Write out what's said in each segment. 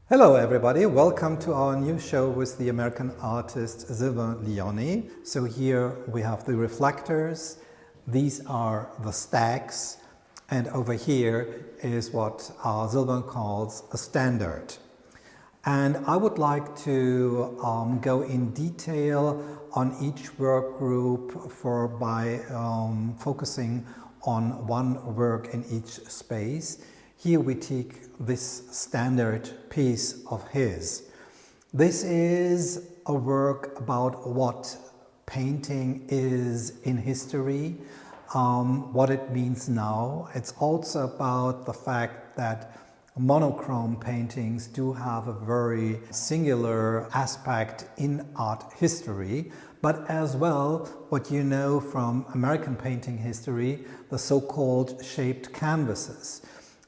Hello everybody, welcome to our new show with the American artist Sylvan Lionni. So here we have the reflectors, these are the stacks, and over here is what Sylvan calls a standard. And I would like to go in detail on each work group by focusing on one work in each space. Here we take this standard piece of his. This is a work about what painting is in history, what it means now. It's also about the fact that monochrome paintings do have a very singular aspect in art history, but as well what you know from American painting history, the so-called shaped canvases.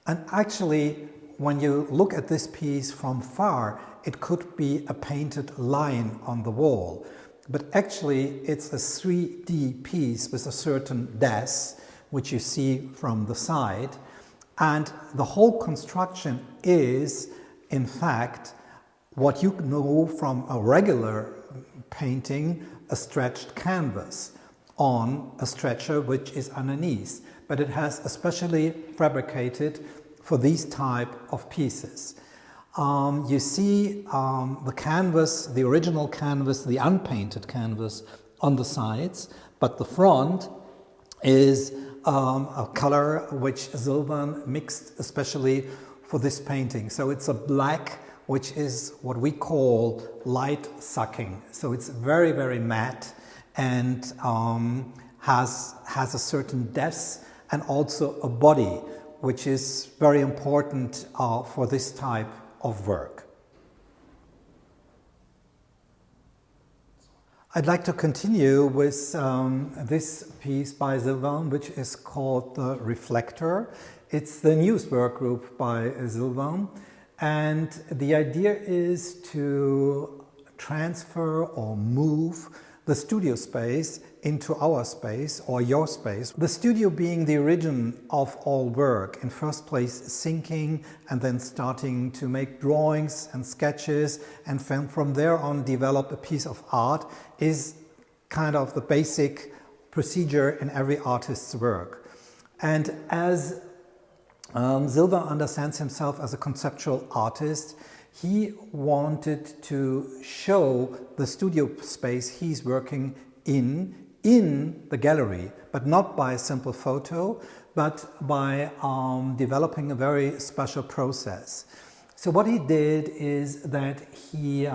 And actually, when you look at this piece from far, it could be a painted line on the wall. But actually, it's a 3D piece with a certain depth, which you see from the side. And the whole construction is, in fact, what you know from a regular painting, a stretched canvas on a stretcher which is underneath. But it has especially fabricated for these type of pieces. You see the canvas, the original canvas, the unpainted canvas on the sides, but the front is a color which Sylvan mixed especially for this painting. So it's a black, which is what we call light sucking. So it's very, very matte and has a certain depth and also a body, which is very important for this type of work. I'd like to continue with this piece by Sylvan, which is called The Reflector. It's the newest work group by Sylvan, and the idea is to transfer or move the studio space into our space or your space. The studio being the origin of all work, in first place thinking and then starting to make drawings and sketches, and from there on develop a piece of art, is kind of the basic procedure in every artist's work. And as Sylvan understands himself as a conceptual artist, he wanted to show the studio space he's working in the gallery, but not by a simple photo, but by developing a very special process. So what he did is that he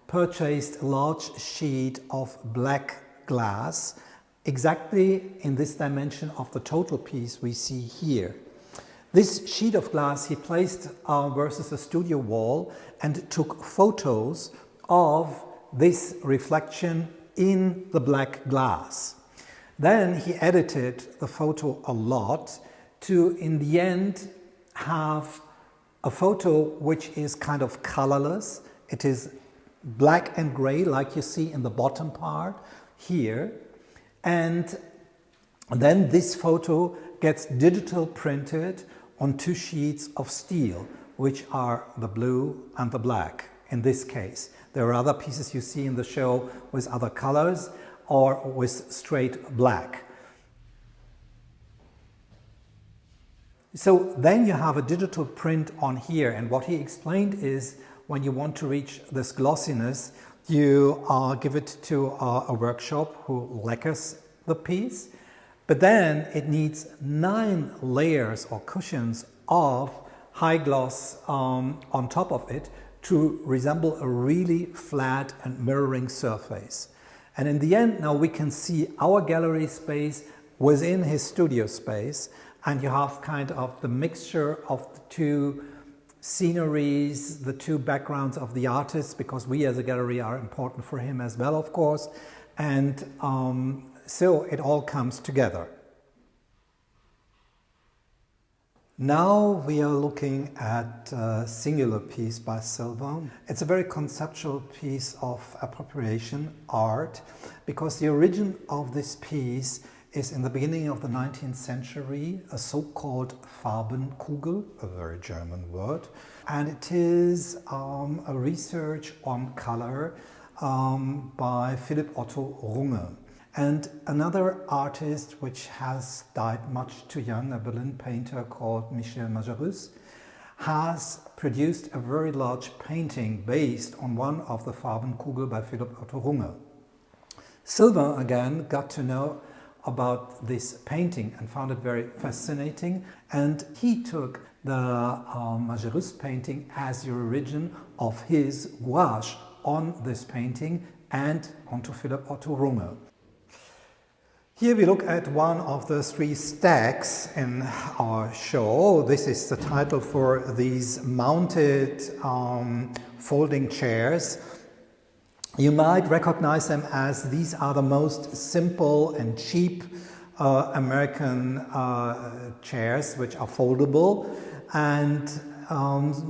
purchased a large sheet of black glass, exactly in this dimension of the total piece we see here. This sheet of glass he placed versus the studio wall and took photos of this reflection in the black glass. Then he edited the photo a lot to, in the end, have a photo which is kind of colorless. It is black and gray, like you see in the bottom part here. And then this photo gets digital printed on two sheets of steel, which are the blue and the black in this case. There are other pieces you see in the show with other colors or with straight black. So then you have a digital print on here, and what he explained is when you want to reach this glossiness, you give it to a workshop who lacquers the piece. But then it needs 9 layers or cushions of high gloss on top of it to resemble a really flat and mirroring surface. And in the end, now we can see our gallery space within his studio space, and you have kind of the mixture of the two sceneries, the two backgrounds of the artists, because we as a gallery are important for him as well, of course. And so it all comes together. Now we are looking at a singular piece by Sylvan. It's a very conceptual piece of appropriation art, because the origin of this piece is in the beginning of the 19th century a so-called Farbenkugel, a very German word, and it is a research on color by Philipp Otto Runge. And another artist which has died much too young, a Berlin painter called Michel Majerus, has produced a very large painting based on one of the Farbenkugel by Philipp Otto Runge. Sylvan again got to know about this painting and found it very fascinating, and he took the Majerus painting as the origin of his gouache on this painting and onto Philipp Otto Runge. Here we look at one of the three stacks in our show. This is the title for these mounted folding chairs. You might recognize them as these are the most simple and cheap American chairs which are foldable, and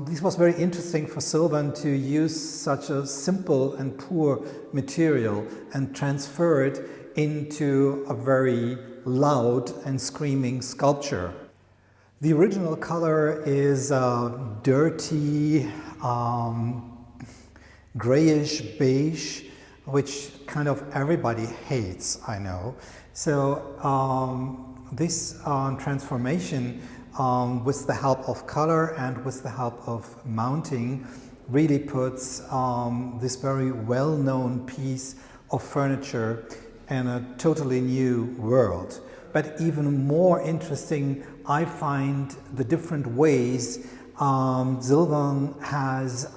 this was very interesting for Sylvan to use such a simple and poor material and transfer it into a very loud and screaming sculpture. The original color is dirty, grayish beige, which kind of everybody hates, I know. So this transformation with the help of color and with the help of mounting really puts this very well-known piece of furniture in a totally new world. But even more interesting, I find the different ways Sylvan has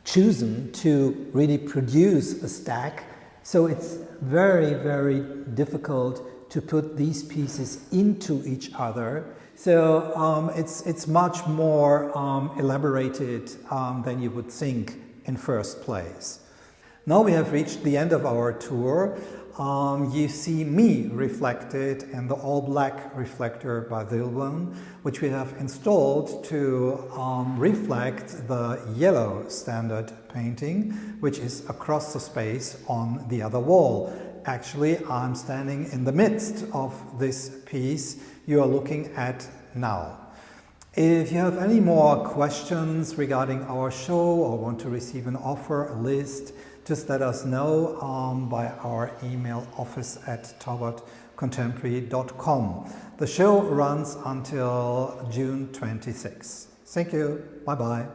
chosen to really produce a stack. So it's very, very difficult to put these pieces into each other. So it's much more elaborated than you would think in first place. Now we have reached the end of our tour. You see me reflected in the all-black reflector by Sylvan, which we have installed to reflect the yellow standard painting, which is across the space on the other wall. Actually, I'm standing in the midst of this piece you are looking at now. If you have any more questions regarding our show or want to receive an offer, a list, just let us know by our email office@taubertcontemporary.com. The show runs until June 26. Thank you. Bye-bye.